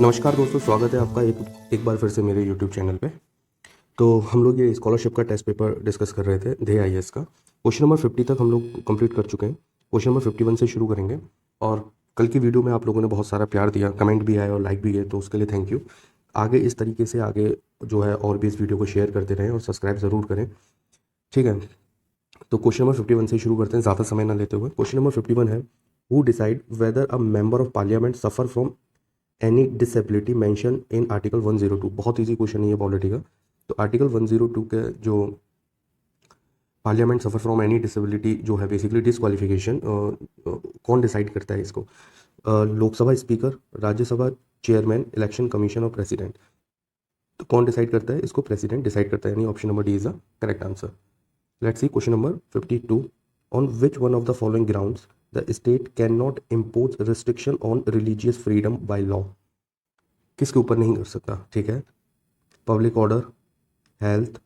नमस्कार दोस्तों, स्वागत है आपका एक बार फिर से मेरे YouTube चैनल पे। तो हम लोग ये स्कॉलरशिप का टेस्ट पेपर डिस्कस कर रहे थे, ध्येय आईएएस का। क्वेश्चन नंबर 50 तक हम लोग कंप्लीट कर चुके हैं। क्वेश्चन नंबर 51 से शुरू करेंगे। और कल की वीडियो में आप लोगों ने बहुत सारा प्यार दिया, कमेंट भी आए और लाइक भी गए, तो उसके लिए थैंक यू। आगे इस तरीके से आगे जो है और भी इस वीडियो को शेयर करते रहें और सब्सक्राइब ज़रूर करें, ठीक है। तो क्वेश्चन नंबर 51 से शुरू करते हैं, ज़्यादा समय ना लेते हुए। क्वेश्चन नंबर 51 है, who decide whether a member of parliament suffer from any disability mention in article 102। बहुत इजी क्वेश्चन है ये पॉलिटी का। तो आर्टिकल 102 के जो parliament suffer from any disability जो है बेसिकली डिसक्वालिफिकेशन, कौन डिसाइड करता है इसको? Lok Sabha speaker, Rajya Sabha chairman, election commission और प्रेसिडेंट। तो कौन डिसाइड करता है इसको? प्रेसिडेंट डिसाइड करता है, यानी option number D is the correct answer. Let's see question number 52। On which one of the following grounds the state can not impose restriction on religious freedom by law? किसके ऊपर नहीं कर सकता? ठीक है, public order, health,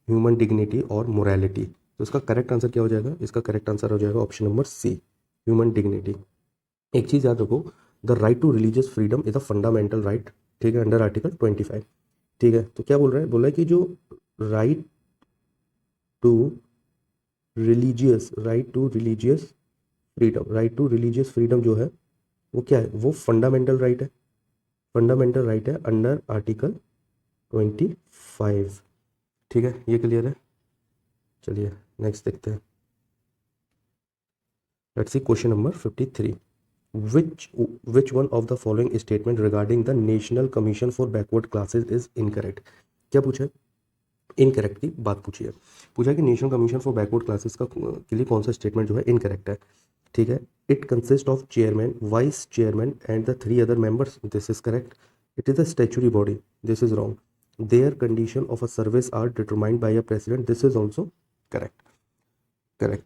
human dignity और morality. तो इसका करेक्ट आंसर क्या हो जाएगा? इसका करेक्ट आंसर हो जाएगा option number C, human dignity. एक चीज़ याद रखो, the right to religious freedom is a fundamental right, ठीक है, अंडर आर्टिकल 25। ठीक है, तो क्या बोल रहा है? बोल रहा है कि जो right to right to religious freedom जो है वो क्या है? वो फंडामेंटल राइट है, फंडामेंटल राइट है अंडर आर्टिकल 25। ठीक है, ये क्लियर है। चलिए नेक्स्ट देखते हैं। Let's see question number 53। Which one of the following statement regarding the national commission for backward classes is incorrect? क्या पूछा है? इनकरेक्ट की बात पूछी है। पूछा कि national commission for backward classes का के लिए कौन सा स्टेटमेंट जो है इनकरेक्ट है? ठीक है, it consist of chairman, vice chairman and the 3 other members, this is correct. It is a statutory body, this is wrong. Their condition of a service are determined by a president, this is also correct. Correct.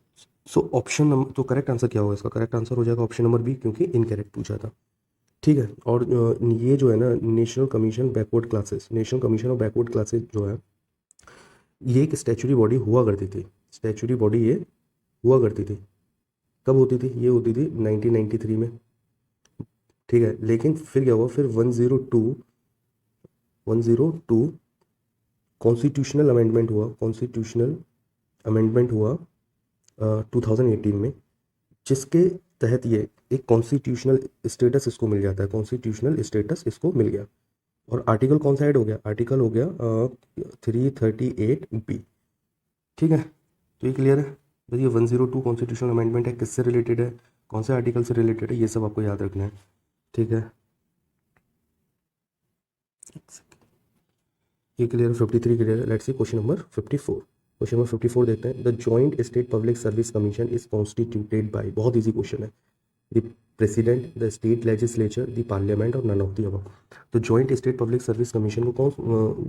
So option number, तो correct answer क्या होगा इसका? Correct answer हो जाएगा option number B, क्योंकि incorrect पूछा था। ठीक है, और ये जो है ना national commission backward classes, national commission of backward classes जो है ये एक स्टैच्यूटरी बॉडी हुआ करती थी। स्टैच्यूटरी बॉडी ये हुआ करती थी। कब होती थी? ये होती थी 1993 में। ठीक है, लेकिन फिर क्या हुआ? फिर 102 कॉन्स्टिट्यूशनल अमेंडमेंट हुआ, कॉन्स्टिट्यूशनल अमेंडमेंट हुआ 2018 में, जिसके तहत ये एक कॉन्स्टिट्यूशनल स्टेटस इसको मिल जाता है, कॉन्स्टिट्यूशनल स्टेटस इसको मिल गया। और आर्टिकल कौन सा ऐड हो गया? आर्टिकल हो गया 338B। ठीक है, तो ये क्लियर है। बस ये 102 कॉन्स्टिट्यूशनल अमेंडमेंट है, किससे रिलेटेड है, कौन से आर्टिकल से रिलेटेड है, ये सब आपको याद रखना है। ठीक है, ये क्लियर है। 53 क्लियर है। Let's see question number 54। Question number 54 देखते हैं। The joint state public service commission is constituted by, बहुत इजी क्वेश्चन है, the president, the state legislature, the parliament और नन ऑफ द अबव। तो joint state public service commission को कौन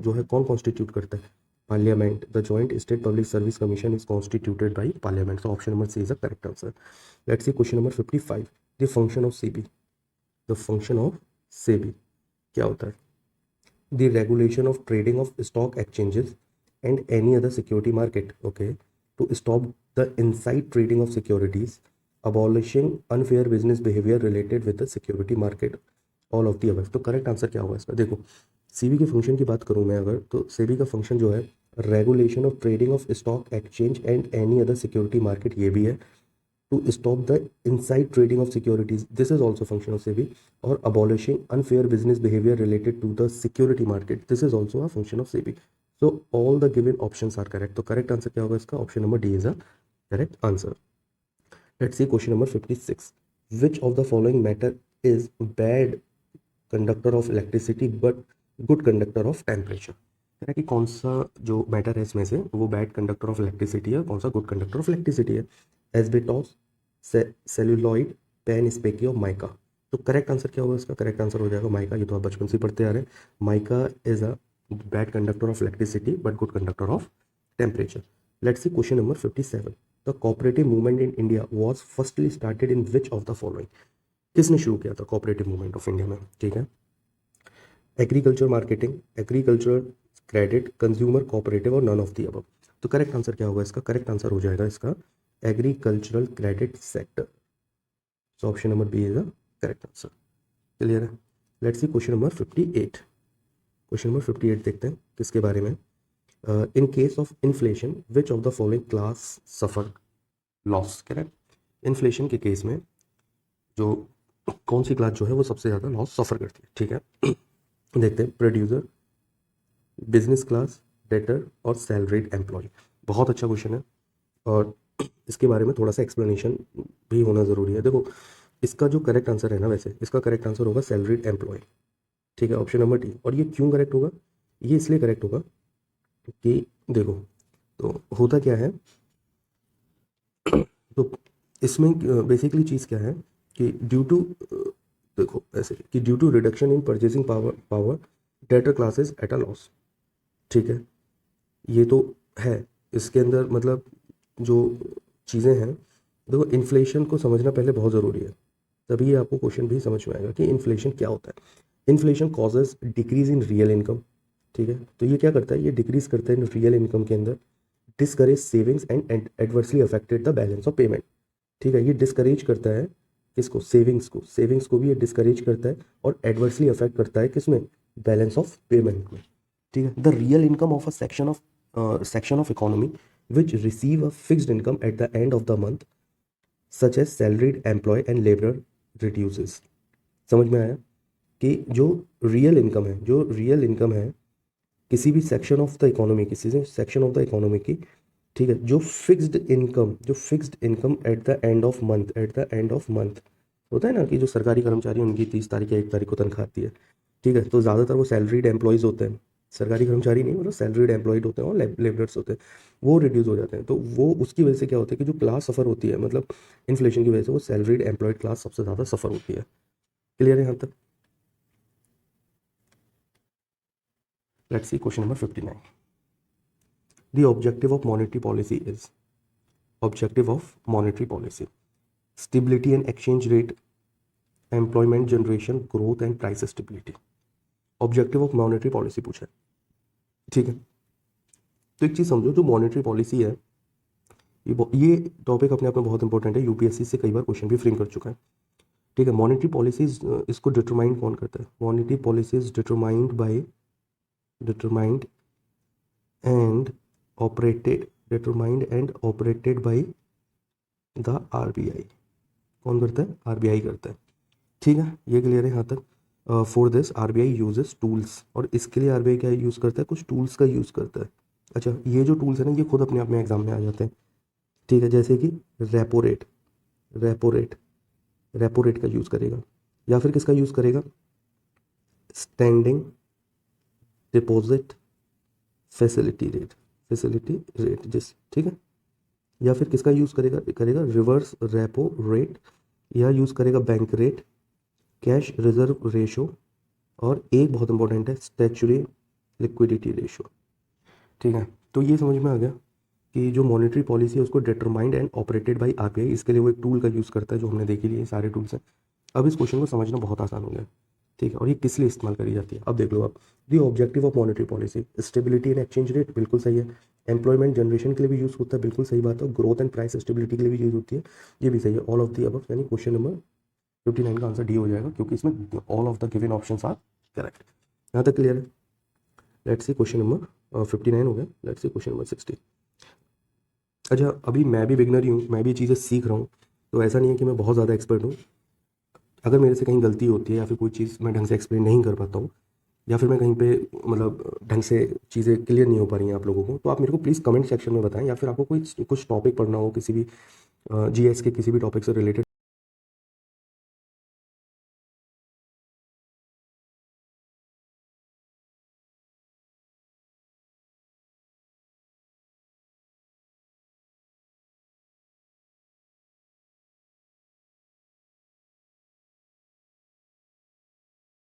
जो है कौन कॉन्स्टिट्यूट करता है? Parliament. The joint state public service commission is constituted by parliament. So option number C is the correct answer. Let's see question number 55। The function of SEBI, the function of SEBI क्या होता है? The regulation of trading of stock exchanges and any other security market, okay, to stop the inside trading of securities, abolishing unfair business behavior related with the security market, all of the above। तो correct answer क्या होगा इसका? देखो, सेबी के function की बात करूँ मैं अगर, तो सेबी का फंक्शन जो है regulation of trading of stock exchange and any other security market, ये भी है। to stop the inside trading of securities, this is also function of SEBI, or abolishing unfair business behavior related to the security market, this is also a function of SEBI। so all the given options are correct। तो correct answer क्या होगा इसका? option number D is a correct answer। let's see question number 56। which of the following matter is bad conductor of electricity but good conductor of temperature? कह रहा है कि कौन सा जो मैटर है इसमें से वो बैड कंडक्टर ऑफ इलेक्ट्रिसिटी है, कौन सा गुड कंडक्टर ऑफ इलेक्ट्रिसिटी है? एस्बेटॉस, सेल्यूलॉइड, पेन स्पेकी और माइका। तो करेक्ट आंसर क्या होगा इसका? करेक्ट आंसर हो जाएगा माइका। ये तो आप बचपन से पढ़ते आ रहे हैं। Mica is a bad conductor of electricity but good conductor of temperature. Let's see question number 57। The cooperative movement in India was firstly started in which of the following? किसने शुरू किया था कोऑपरेटिव मूवमेंट ऑफ इंडिया में? ठीक है, agriculture marketing, agriculture credit, consumer cooperative और none of the above. तो correct answer क्या होगा इसका? करेक्ट आंसर हो जाएगा इसका agricultural credit sector. So option number B is the correct answer. Clear है। Let's see question number 58। Question number 58 देखते हैं किसके बारे में। In case of inflation which of the following class suffer loss. कह रहे हैं इन्फ्लेशन के केस में जो कौन सी क्लास जो है वो सबसे ज़्यादा लॉस सफ़र करती है। ठीक है, देखते हैं। प्रोड्यूसर, बिजनेस क्लास, डेटर और सैलरीड एम्प्लॉय। बहुत अच्छा क्वेश्चन है और इसके बारे में थोड़ा सा एक्सप्लेनेशन भी होना ज़रूरी है। देखो, इसका जो करेक्ट आंसर है ना, वैसे इसका करेक्ट आंसर होगा सैलरीड एम्प्लॉय। ठीक है, ऑप्शन नंबर डी। और ये क्यों करेक्ट होगा? ये इसलिए करेक्ट होगा कि देखो, तो होता क्या है, तो इसमें बेसिकली चीज़ क्या है कि ड्यू टू, देखो ऐसे कि due to reduction in purchasing power debtor classes at a loss. ठीक है, ये तो है इसके अंदर, मतलब जो चीज़ें हैं, देखो इन्फ्लेशन को समझना पहले बहुत ज़रूरी है, तभी आपको क्वेश्चन भी समझ में आएगा कि इन्फ्लेशन क्या होता है। Inflation causes decrease in real income. ठीक है, तो ये क्या करता है, ये डिक्रीज करता है इन रियल इनकम के अंदर, discourage savings and adversely affected the balance of payment. ठीक है, ये डिस्करेज करता है किसको? सेविंग्स को भी ये डिस्करेज करता है और एडवर्सली अफेक्ट करता है किसमें? बैलेंस ऑफ पेमेंट में। ठीक है, the real income of a section of economy which receive a fixed income at the end of the month such as salaried employ and labourer reduces. समझ में आया कि जो रियल इनकम है किसी भी सेक्शन ऑफ द इकोनॉमी, किसी से सेक्शन ऑफ द इकोनॉमी की, ठीक है, जो fixed income at the end of month होता है ना, कि जो सरकारी कर्मचारी हैं उनकी 30 तारीख या 1 तारीख को तनख्वाह आती है। ठीक है, तो ज़्यादातर वो सैलरीड एम्प्लॉयज़ होते हैं, सरकारी कर्मचारी नहीं, मतलब सैलरीड एम्प्लॉयड होते हैं और लेबरर्स होते हैं, वो रिड्यूस हो जाते हैं। तो वो उसकी वजह से क्या होता है कि जो क्लास सफ़र होती है, मतलब इन्फ्लेशन की वजह से वो सैलरीड एम्प्लॉयड क्लास सबसे ज़्यादा सफ़र होती है। क्लियर है यहाँ तक? Let's see question number 59। The objective of monetary policy is stability and exchange rate, employment generation, growth and price stability. Objective of monetary policy पूछा है। ठीक है, तो एक चीज़ समझो, जो मॉनेटरी पॉलिसी है, ये टॉपिक अपने आप में बहुत इंपॉर्टेंट है, यूपीएससी से कई बार क्वेश्चन भी फ्रेम कर चुका है। ठीक है, मॉनेटरी पॉलिसीज इसको डिटरमाइन कौन करता है? Monetary policies determined and operated by the RBI. कौन करता है? आरबीआई करता है। ठीक है, ये क्लियर है यहाँ तक? For this RBI uses tools, और इसके लिए आरबीआई क्या यूज़ करता है? कुछ टूल्स का यूज़ करता है। अच्छा, ये जो टूल्स है ना, ये खुद अपने आप में एग्जाम में आ जाते हैं। ठीक है, जैसे कि रेपो रेट का यूज़ करेगा, या फिर किसका यूज़ करेगा? स्टैंडिंग डिपॉजिट फैसिलिटी रेट जिस, ठीक है, या फिर किसका यूज़ करेगा रिवर्स रेपो रेट, या यूज़ करेगा bank rate, cash reserve ratio, और एक बहुत इंपॉर्टेंट है स्टैचुरी लिक्विडिटी रेशो। ठीक है, तो ये समझ में आ गया कि जो मॉनेटरी पॉलिसी है उसको determined and operated by RBI, इसके लिए वो एक टूल का यूज़ करता है जो हमने देख लिए, सारे टूल्स हैं। अब इस क्वेश्चन को समझना बहुत आसान हो गया। ठीक है, और ये किस लिए इस्तेमाल करी जाती है अब देख लो आप। The objective of monetary policy stability and exchange rate, बिल्कुल सही है। एम्प्लॉयमेंट जनरेशन के लिए भी यूज़ होता है, बिल्कुल सही बात है। ग्रोथ एंड प्राइस स्टेबिलिटी के लिए भी यूज़ होती है, ये भी सही है। ऑल ऑफ दी अबव, यानी क्वेश्चन नंबर 59 का आंसर डी हो जाएगा, क्योंकि इसमें all of the given options are correct. यहाँ तक क्लियर है? लेट्स सी क्वेश्चन नंबर 59 हो गया। Let's see question number 60। अच्छा, अभी मैं भी बिगनर ही हूँ, मैं भी चीज़ें सीख रहा हूँ, तो ऐसा नहीं है कि मैं बहुत ज़्यादा एक्सपर्ट हूँ। अगर मेरे से कहीं गलती होती है या फिर कोई चीज़ मैं ढंग से एक्सप्लेन नहीं कर पाता हूँ, या फिर मैं कहीं पे मतलब ढंग से चीज़ें क्लियर नहीं हो पा रही हैं आप लोगों को, तो आप मेरे को प्लीज़ कमेंट सेक्शन में बताएं, या फिर आपको कोई कुछ टॉपिक पढ़ना हो, किसी भी जीएस के किसी भी टॉपिक से रिलेटेड